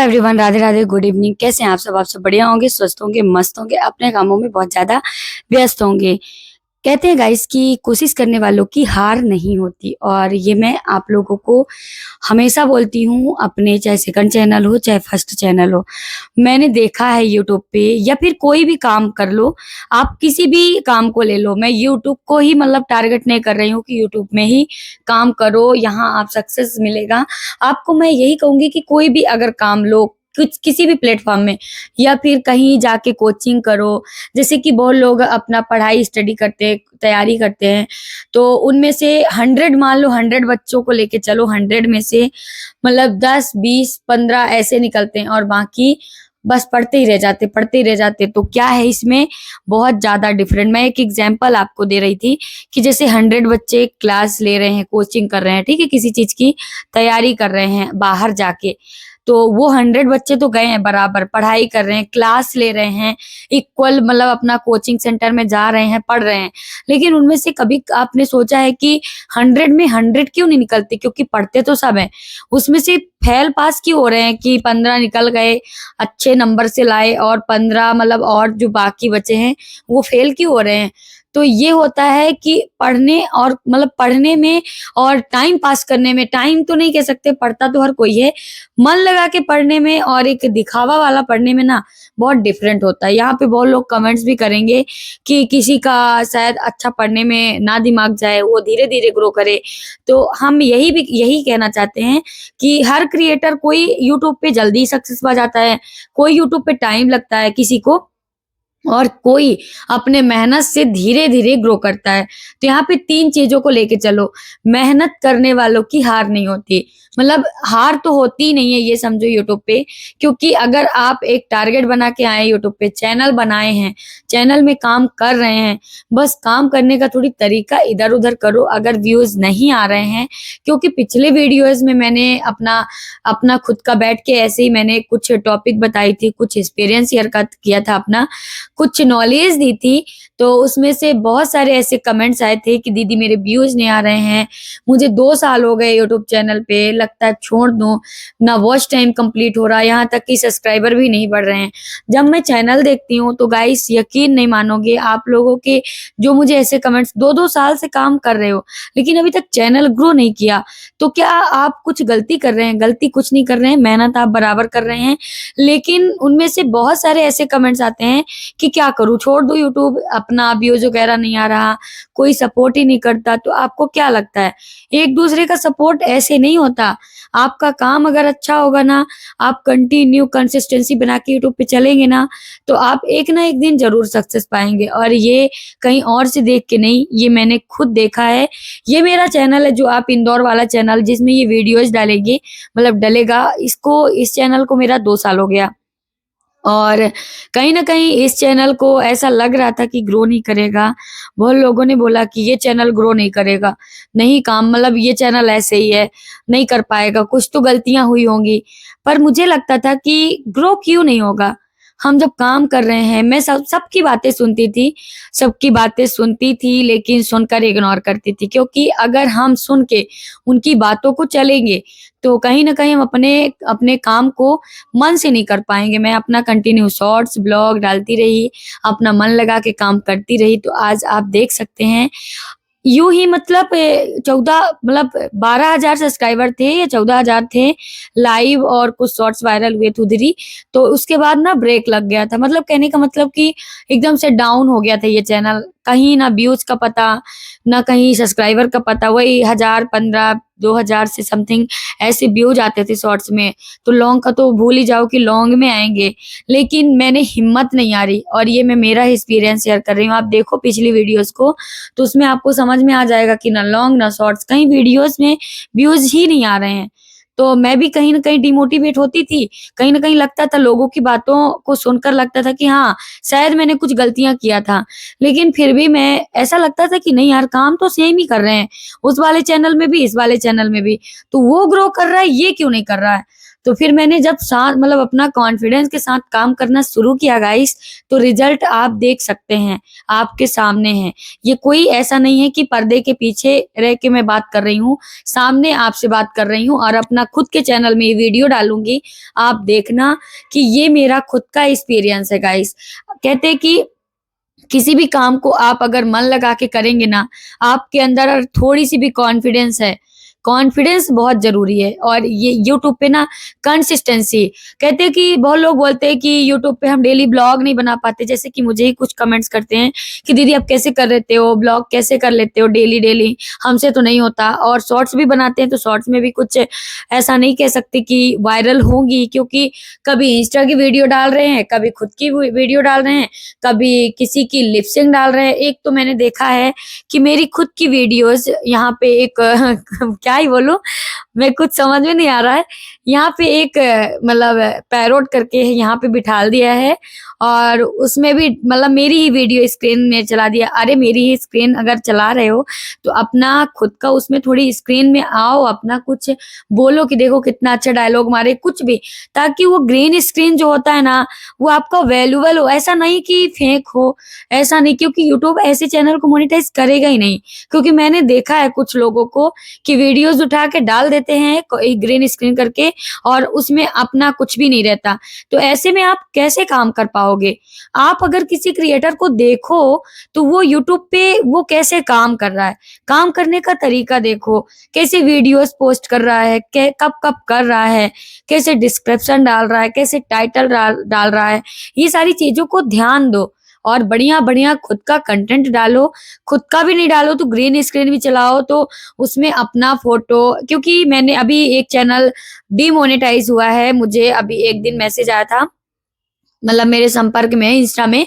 Everyone, Radhe Radhe, good evening. कैसे हैं आप सब बढ़िया होंगे, स्वस्थ होंगे, मस्त होंगे, अपने कामों में बहुत ज्यादा व्यस्त होंगे। कहते हैं गाइस कि कोशिश करने वालों की हार नहीं होती, और ये मैं आप लोगों को हमेशा बोलती हूँ, अपने चाहे सेकंड चैनल हो चाहे फर्स्ट चैनल हो। मैंने देखा है यूट्यूब पे, या फिर कोई भी काम कर लो, आप किसी भी काम को ले लो, मैं यूट्यूब को ही मतलब टारगेट नहीं कर रही हूँ कि यूट्यूब में ही काम करो, यहाँ आप सक्सेस मिलेगा। आपको मैं यही कहूंगी कि कोई भी अगर काम लो, कुछ किसी भी प्लेटफॉर्म में, या फिर कहीं जाके कोचिंग करो। जैसे कि बहुत लोग अपना पढ़ाई स्टडी करते, तैयारी करते हैं, तो उनमें से 100, मान लो 100 बच्चों को लेके चलो, 100 में से मतलब 10, 20, 15 ऐसे निकलते हैं, और बाकी बस पढ़ते ही रह जाते। तो क्या है इसमें बहुत ज्यादा डिफरेंट। मैं एक एग्जांपल आपको दे रही थी कि जैसे 100 बच्चे क्लास ले रहे हैं, कोचिंग कर रहे हैं, ठीक है, किसी चीज की तैयारी कर रहे हैं बाहर जाके, तो वो 100 बच्चे तो गए हैं, बराबर पढ़ाई कर रहे हैं, क्लास ले रहे हैं, इक्वल मतलब अपना कोचिंग सेंटर में जा रहे हैं, पढ़ रहे हैं। लेकिन उनमें से कभी आपने सोचा है कि 100 में 100 क्यों नहीं निकलते? क्योंकि पढ़ते तो सब हैं, उसमें से फेल पास क्यों हो रहे हैं कि 15 निकल गए, अच्छे नंबर से लाए, और 15 मतलब और जो बाकी बचे हैं वो फेल क्यों हो रहे हैं? तो ये होता है कि पढ़ने और मतलब पढ़ने में और टाइम पास करने में, टाइम तो नहीं कह सकते, पढ़ता तो हर कोई है, मन लगा के पढ़ने में और एक दिखावा वाला पढ़ने में ना बहुत डिफरेंट होता है। यहाँ पे बहुत लोग कमेंट्स भी करेंगे कि किसी का शायद अच्छा पढ़ने में ना दिमाग जाए, वो धीरे धीरे ग्रो करे। तो हम यही कहना चाहते हैं कि हर क्रिएटर, कोई यूट्यूब पे जल्दी सक्सेस पा जाता है, कोई यूट्यूब पे टाइम लगता है किसी को, और कोई अपने मेहनत से धीरे धीरे ग्रो करता है। तो यहाँ पे 3 चीजों को लेके चलो। मेहनत करने वालों की हार नहीं होती, मतलब हार तो होती ही नहीं है, ये समझो यूट्यूब पे। क्योंकि अगर आप एक टारगेट बना के आए यूट्यूब पे, चैनल बनाए हैं, चैनल में काम कर रहे हैं, बस काम करने का थोड़ी तरीका इधर उधर करो। अगर व्यूज नहीं आ रहे हैं, क्योंकि पिछले वीडियोज में मैंने अपना अपना खुद का बैठ के ऐसे ही मैंने कुछ टॉपिक बताई थी, कुछ एक्सपीरियंस शेयर किया था अपना, कुछ नॉलेज दी थी। तो उसमें से बहुत सारे ऐसे कमेंट्स आए थे कि दीदी मेरे व्यूज नहीं आ रहे हैं, मुझे 2 साल हो गए यूट्यूब चैनल पे, लगता है छोड़ दूं, ना वॉच टाइम कंप्लीट हो रहा, यहाँ तक कि सब्सक्राइबर भी नहीं बढ़ रहे हैं। जब मैं चैनल देखती हूँ तो गाइस यकीन नहीं मानोगे आप लोगों के, जो मुझे ऐसे कमेंट्स, 2-2 साल से काम कर रहे हो लेकिन अभी तक चैनल ग्रो नहीं किया, तो क्या आप कुछ गलती कर रहे हैं? गलती कुछ नहीं कर रहे हैं, मेहनत आप बराबर कर रहे हैं। लेकिन उनमें से बहुत सारे ऐसे कमेंट्स आते हैं कि क्या करूँ, छोड़ दो यूट्यूब, अपना व्यूज वगैरह नहीं आ रहा, कोई सपोर्ट ही नहीं करता। तो आपको क्या लगता है, एक दूसरे का सपोर्ट ऐसे नहीं होता। आपका काम अगर अच्छा होगा ना, आप कंटिन्यू कंसिस्टेंसी बना के यूट्यूब पे चलेंगे ना, तो आप एक ना एक दिन जरूर सक्सेस पाएंगे। और ये कहीं और से देख के नहीं, ये मैंने खुद देखा है। ये मेरा चैनल है, जो आप इंदौर वाला चैनल जिसमें ये वीडियोज डालेंगे, मतलब डलेगा, इस चैनल को मेरा 2 साल हो गया। और कहीं न कहीं इस चैनल को ऐसा लग रहा था कि ग्रो नहीं करेगा। बहुत लोगों ने बोला कि ये चैनल ग्रो नहीं करेगा, नहीं काम, मतलब ये चैनल ऐसे ही है, नहीं कर पाएगा, कुछ तो गलतियाँ हुई होंगी। पर मुझे लगता था कि ग्रो क्यों नहीं होगा? हम जब काम कर रहे हैं, मैं सबकी बातें सुनती थी, लेकिन सुनकर इग्नोर करती थी। क्योंकि अगर हम सुन के उनकी बातों को चलेंगे, तो कहीं न कहीं हम अपने अपने काम को मन से नहीं कर पाएँगे। मैं अपना कंटिन्यू शॉर्ट्स, ब्लॉग डालती रही, अपना मन लगा के काम करती रही, तो आज आप देख सकते हैं, यूँ ही मतलब 14 मतलब 12,000 सब्सक्राइबर थे या 14,000 थे लाइव, और कुछ शॉर्ट्स वायरल हुए थे उधर ही। तो उसके बाद ना ब्रेक लग गया था। मतलब कहने का मतलब कि एकदम से डाउन हो गया था ये चैनल। कहीं ना व्यूज़ का पता, ना कहीं सब्सक्राइबर का पता। वही 1000, 15, 2000 से समथिंग ऐसे व्यूज़ आते थे शॉर्ट्स में। तो लॉन्ग का तो भूल ही जाओ कि लॉन्ग में आएँगे। लेकिन मैंने हिम्मत नहीं हारी, और ये मैं मेरा एक्सपीरियंस शेयर कर रही हूँ। आप देखो पिछली वीडियोज़ को, तो उसमें आपको समझ में आ जाएगा कि ना लॉन्ग ना शॉर्ट्स, कहीं वीडियोस में व्यूज ही नहीं आ रहे हैं। तो मैं भी कहीं न कहीं डिमोटिवेट होती थी, कहीं न कहीं लगता था, लोगों की बातों को सुनकर लगता था कि हाँ, शायद मैंने कुछ गलतियाँ किया था। लेकिन फिर भी मैं, ऐसा लगता था कि नहीं यार, काम तो सेम ही कर रहे हैं, उस वाले चैनल में भी, इस वाले चैनल में भी, तो वो ग्रो कर रहा है, ये क्यों नहीं कर रहा है? तो फिर मैंने जब साथ मतलब अपना कॉन्फिडेंस के साथ काम करना शुरू किया गाइस, तो रिजल्ट आप देख सकते हैं, आपके सामने है। ये कोई ऐसा नहीं है कि पर्दे के पीछे रह के मैं बात कर रही हूँ, सामने आपसे बात कर रही हूँ और अपना खुद के चैनल में ये वीडियो डालूँगी। आप देखना कि ये मेरा खुद का एक्सपीरियंस है गाइस। कहते हैं कि किसी भी काम को आप अगर मन लगा के करेंगे ना, आपके अंदर अगर थोड़ी-सी भी कॉन्फिडेंस है, कॉन्फिडेंस बहुत ज़रूरी है। और ये यूट्यूब पे ना कंसिस्टेंसी, कहते हैं कि बहुत लोग बोलते हैं कि यूट्यूब पे हम डेली ब्लॉग नहीं बना पाते, जैसे कि मुझे ही कुछ कमेंट्स करते हैं कि दीदी आप कैसे कर लेते हो, ब्लॉग कैसे कर लेते हो डेली-डेली, हमसे तो नहीं होता। और शॉर्ट्स भी बनाते हैं तो शॉर्ट्स में भी कुछ ऐसा नहीं कह सकते कि वायरल होंगी, क्योंकि कभी इंस्टा की वीडियो डाल रहे हैं, कभी खुद की वीडियो डाल रहे हैं, कभी किसी की लिप सिंक डाल रहे हैं। एक तो मैंने देखा है कि मेरी खुद की वीडियोज़ यहाँ पे एक क्या ही बोलूँ, मैं कुछ समझ में नहीं आ रहा है। यहाँ पे एक मतलब पैरोट करके है, यहाँ पे बिठा दिया है और उसमें भी मतलब मेरी ही वीडियो स्क्रीन में चला दिया। अरे मेरी ही स्क्रीन अगर चला रहे हो तो अपना खुद का उसमें थोड़ी स्क्रीन में आओ, अपना कुछ बोलो कि देखो कितना अच्छा डायलॉग मारे, कुछ भी, ताकि वो ग्रीन स्क्रीन जो होता है ना, वो आपका वैल्यूएबल हो। ऐसा नहीं कि फेक हो, ऐसा नहीं, क्योंकि यूट्यूब ऐसे चैनल को मोनेटाइज़ करेगा ही नहीं। क्योंकि मैंने देखा है कुछ लोगों को कि वीडियोज़ उठा के डाल देते हैं कोई ग्रीन स्क्रीन करके और उसमें अपना कुछ भी नहीं रहता। तो ऐसे में आप कैसे काम कर पाओगे? आप अगर किसी क्रिएटर को देखो तो वो यूट्यूब पे वो कैसे काम कर रहा है, काम करने का तरीका देखो, कैसे वीडियोज़ पोस्ट कर रहा है, कै कब-कब कर रहा है, कैसे डिस्क्रिप्शन डाल रहा है, कैसे टाइटल डाल डाल रहा है, ये सारी चीज़ों को ध्यान दो और बढ़िया-बढ़िया खुद का कंटेंट डालो। खुद का भी नहीं डालो तो ग्रीन स्क्रीन भी चलाओ, तो उसमें अपना फ़ोटो, क्योंकि मैंने अभी एक चैनल डीमोनेटाइज़ हुआ है, मुझे अभी एक दिन मैसेज आया था, मतलब मेरे संपर्क में इंस्टा में,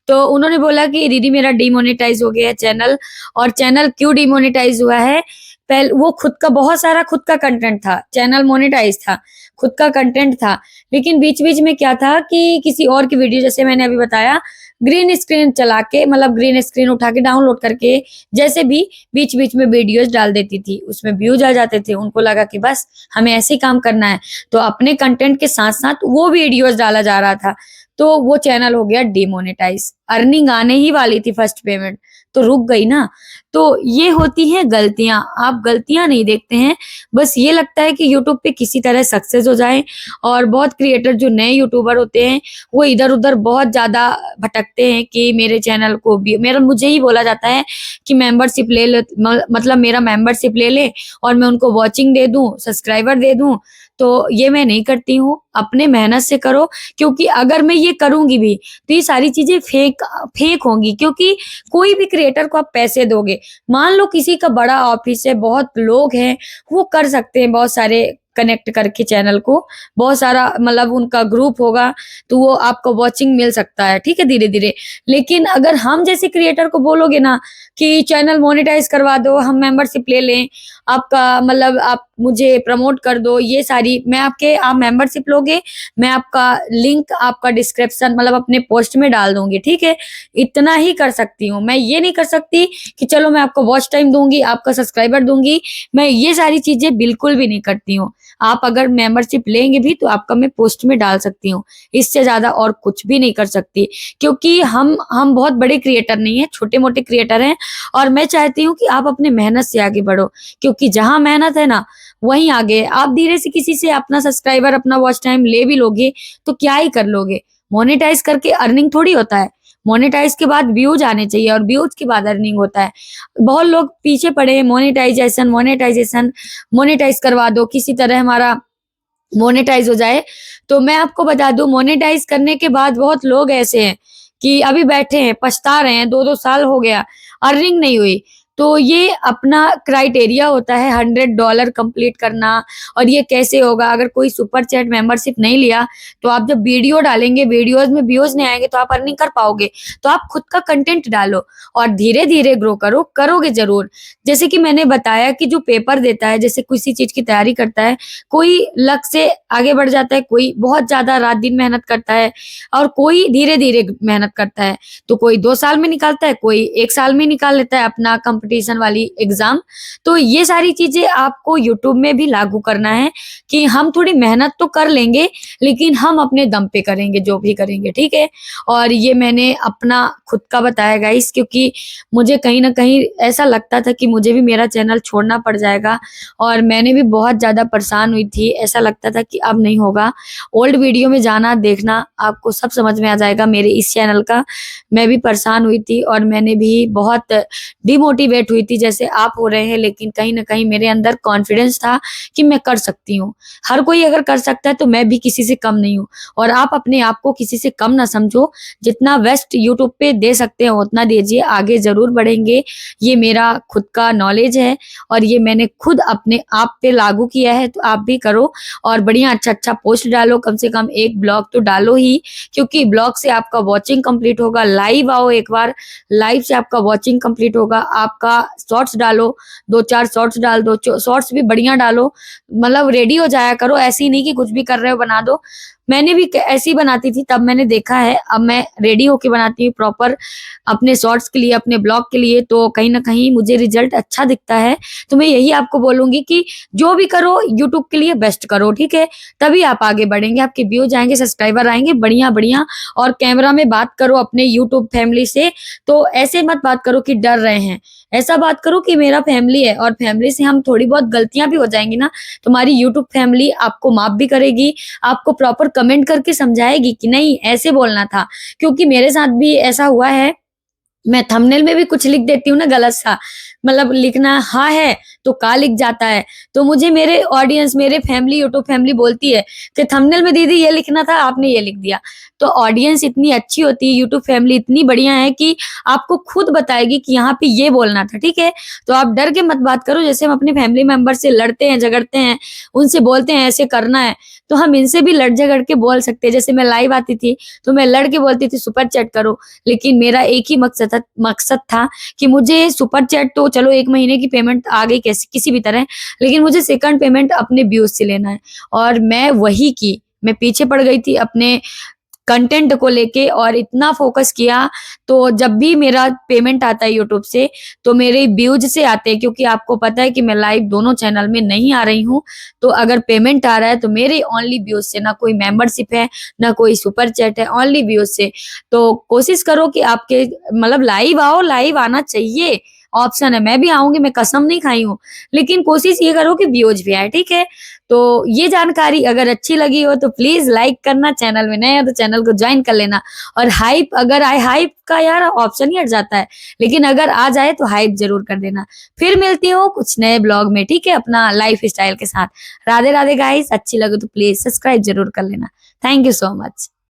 तो उन्होंने बोला कि दीदी मेरा डीमोनेटाइज़ हो गया है चैनल। और चैनल क्यों डीमोनेटाइज़ हुआ है? वो खुद का बहुत सारा खुद का कंटेंट था, चैनल मोनेटाइज़ था, खुद का कंटेंट था, लेकिन बीच-बीच में क्या था कि किसी और की वीडियो, जैसे मैंने अभी बताया, ग्रीन स्क्रीन चला के मतलब ग्रीन स्क्रीन उठा के डाउनलोड करके जैसे भी बीच-बीच में वीडियोज़ डाल देती थी, उसमें व्यूज़ आ जाते थे। उनको लगा कि बस हमें ऐसे ही काम करना है, तो अपने कंटेंट के साथ-साथ वो वीडियोज़ डाला जा रहा था, तो वो चैनल हो गया डिमोनेटाइज़। अर्निंग आने ही वाली थी फर्स्ट पेमेंट, तो रुक गई ना। तो ये होती हैं गलतियाँ, आप गलतियाँ नहीं देखते हैं, बस ये लगता है कि यूट्यूब पे किसी तरह सक्सेस हो जाएँ। और बहुत क्रिएटर जो नए यूट्यूबर होते हैं, वो इधर-उधर बहुत ज़्यादा भटकते हैं कि मेरे चैनल को भी, मेरा मुझे ही बोला जाता है कि मेंबरशिप ले ले, मतलब मेरा मेंबरशिप ले ले और मैं उनको वॉचिंग दे दूँ, सब्सक्राइबर दे दूँ। तो ये मैं नहीं करती हूँ, अपने मेहनत से करो, क्योंकि अगर मैं ये करूँगी भी, तो ये सारी चीज़ें फेक होंगी, क्योंकि कोई भी क्रिएटर को आप पैसे दोगे, मान लो किसी का बड़ा ऑफिस है, बहुत लोग हैं, वो कर सकते हैं बहुत सारे कनेक्ट करके चैनल को, बहुत सारा मतलब उनका ग्रुप होगा, तो वो आपको वॉचिंग मिल सकता है, ठीक है, धीरे-धीरे। लेकिन अगर हम जैसे क्रिएटर को बोलोगे ना कि चैनल मोनेटाइज़ करवा दो, हम मेंबरशिप ले लें, आपका मतलब आप मुझे प्रमोट कर दो, ये सारी मैं आपके, आप मेंबरशिप लोगे, मैं आपका लिंक आपका डिस्क्रिप्शन मतलब अपने पोस्ट में डाल दूँगी, ठीक है? इतना ही कर सकती हूँ। मैं ये नहीं कर सकती कि चलो मैं आपको वॉच टाइम दूँगी, आपका सब्सक्राइबर दूँगी, मैं ये सारी चीज़ें बिल्कुल भी नहीं करती हूँ। आप अगर मेंबरशिप लेंगे भी तो आपका मैं पोस्ट में डाल सकती हूँ, इससे ज़्यादा और कुछ भी नहीं कर सकती, क्योंकि हम बहुत बड़े क्रिएटर नहीं हैं, छोटे-मोटे क्रिएटर हैं। और मैं चाहती हूँ कि आप अपने मेहनत से आगे बढ़ो, क्योंकि जहाँ मेहनत है ना, वहीं आगे है। आप धीरे से किसी से अपना सब्सक्राइबर, अपना वॉच टाइम ले भी लोगे, तो क्या ही कर लोगे? मोनेटाइज़ करके अर्निंग थोड़ी होता है। मोनेटाइज़ के बाद व्यूज़ आने चाहिए और व्यूज़ के बाद अर्निंग होता है। बहुत लोग पीछे पड़े हैं, मोनेटाइज़ेशन मोनेटाइज़ेशन, मोनेटाइज़ करवा दो, किसी तरह हमारा मोनेटाइज़ हो जाए। तो मैं आपको बता दूँ, मोनेटाइज़ करने के बाद बहुत लोग ऐसे हैं कि अभी बैठे हैं, पछता रहे हैं, 2-2 साल हो गया, अर्निंग नहीं हुई। तो ये अपना क्राइटेरिया होता है $100 कंप्लीट करना। और ये कैसे होगा? अगर कोई सुपर चैट मेंबरशिप नहीं लिया, तो आप जब वीडियो डालेंगे, वीडियोज़ में व्यूज़ नहीं आएँगे, तो आप अर्निंग कर पाओगे। तो आप खुद का कंटेंट डालो और धीरे-धीरे ग्रो करो, करोगे ज़रूर। जैसे कि मैंने बताया कि जो पेपर देता है, जैसे किसी चीज़ की तैयारी करता है, कोई लक से आगे बढ़ जाता है, कोई बहुत ज़्यादा रात-दिन मेहनत करता है और कोई धीरे-धीरे मेहनत करता है। तो कोई 2 साल में निकालता है, कोई 1 साल में निकाल लेता है अपना कॉम्पिटिशन कंपटीशन वाली एग्जाम। तो ये सारी चीजें आपको यूट्यूब में भी लागू करना है कि हम थोड़ी मेहनत तो कर लेंगे, लेकिन हम अपने दम पे करेंगे जो भी करेंगे, ठीक है। और ये मैंने अपना खुद का बताया गाइस, क्योंकि मुझे कहीं ना कहीं ऐसा लगता था कि मुझे भी मेरा चैनल छोड़ना पड़ जाएगा, और मैंने भी बहुत ज्यादा परेशान हुई थी। ऐसा लगता था कि अब नहीं होगा। ओल्ड वीडियो में जाना देखना, आपको सब समझ में आ जाएगा मेरे इस चैनल का। मैं भी परेशान हुई थी और मैंने भी बहुत डिमोटिवेट हुई थी जैसे आप हो रहे हैं, लेकिन कहीं ना कहीं मेरे अंदर कॉन्फिडेंस था कि मैं कर सकती हूँ। हर कोई अगर कर सकता है तो मैं भी किसी से कम नहीं हूँ। और आप अपने आप को किसी से कम ना समझो। जितना वेस्ट यूट्यूब पे दे सकते हो उतना दीजिए, आगे जरूर बढ़ेंगे। ये मेरा खुद का नॉलेज है और ये मैंने खुद अपने आप पे लागू किया है, तो आप भी करो और बढ़िया अच्छा अच्छा पोस्ट डालो। कम से कम एक ब्लॉग तो डालो ही, क्योंकि ब्लॉग से आपका वॉचिंग कंप्लीट होगा। लाइव आओ एक बार, लाइव से आपका वॉचिंग कंप्लीट होगा। आपका शॉर्ट्स डालो, 2-4 शॉर्ट्स डाल दो, शॉर्ट्स भी बढ़िया डालो। मतलब रेडी हो जाया करो, ऐसे ही नहीं कि कुछ भी कर रहे हो बना दो। मैंने भी ऐसी बनाती थी, तब मैंने देखा है। अब मैं रेडी होके बनाती हूँ प्रॉपर अपने शॉर्ट्स के लिए, अपने ब्लॉग के लिए, तो कहीं ना कहीं मुझे रिजल्ट अच्छा दिखता है। तो मैं यही आपको बोलूंगी कि जो भी करो यूट्यूब के लिए बेस्ट करो, ठीक है। तभी आप आगे बढ़ेंगे, आपके व्यूज आएंगे, सब्सक्राइबर आएंगे बढ़िया बढ़िया। और कैमरा में बात करो अपने यूट्यूब फैमिली से, तो ऐसे मत बात करो कि डर रहे हैं। ऐसा बात करो कि मेरा फैमिली है, और फैमिली से हम थोड़ी बहुत गलतियां भी हो जाएंगी ना, तुम्हारी यूट्यूब फैमिली आपको माफ भी करेगी, आपको प्रॉपर कमेंट करके समझाएगी कि नहीं ऐसे बोलना था। क्योंकि मेरे साथ भी ऐसा हुआ है, मैं थंबनेल में भी कुछ लिख देती हूँ ना गलत सा, मतलब लिखना हाँ है तो का लिख जाता है। तो मुझे मेरे ऑडियंस, मेरे फैमिली, यूट्यूब फैमिली बोलती है कि थंबनेल में दीदी ये लिखना था, आपने ये लिख दिया। तो ऑडियंस इतनी अच्छी होती है, यूट्यूब फैमिली इतनी बढ़िया है कि आपको खुद बताएगी कि यहाँ पे ये बोलना था, ठीक है। तो आप डर के मत बात करो। जैसे हम अपने फैमिली मेंबर से लड़ते हैं, झगड़ते हैं, उनसे बोलते हैं ऐसे करना है, तो हम इनसे भी लड़ झगड़ के बोल सकते हैं। जैसे मैं लाइव आती थी तो मैं लड़ के बोलती थी सुपर चैट करो, लेकिन मेरा एक ही मकसद था कि मुझे सुपर चैट तो चलो 1 महीने की पेमेंट आ गई कैसे किसी भी तरह, लेकिन मुझे सेकंड पेमेंट अपने व्यूज से लेना है। और मैं वही की, मैं पीछे पड़ गई थी अपने कंटेंट को लेके और इतना फोकस किया। तो जब भी मेरा पेमेंट आता है यूट्यूब से, तो मेरे व्यूज से आते हैं, क्योंकि आपको पता है कि मैं लाइव दोनों चैनल में नहीं आ रही हूँ। तो अगर पेमेंट आ रहा है तो मेरे ओनली व्यूज से, ना कोई मेंबरशिप है ना कोई सुपर चैट है, ओनली व्यूज से। तो कोशिश करो कि आपके मतलब लाइव आओ, लाइव आना चाहिए, ऑप्शन है। मैं भी आऊंगी, मैं कसम नहीं खाई हूँ, लेकिन कोशिश ये करो कि व्यूज भी आए, ठीक है। तो ये जानकारी अगर अच्छी लगी हो तो प्लीज लाइक करना, चैनल में नए हो तो चैनल को ज्वाइन कर लेना। और हाइप अगर आए, हाइप का यार ऑप्शन ही हट जाता है, लेकिन अगर आ जाए तो हाइप जरूर कर देना। फिर मिलती हूँ कुछ नए ब्लॉग में, ठीक है, अपना लाइफ स्टाइल के साथ। राधे राधे गाइस, अच्छी लगे तो प्लीज सब्सक्राइब जरूर कर लेना। Thank you so much.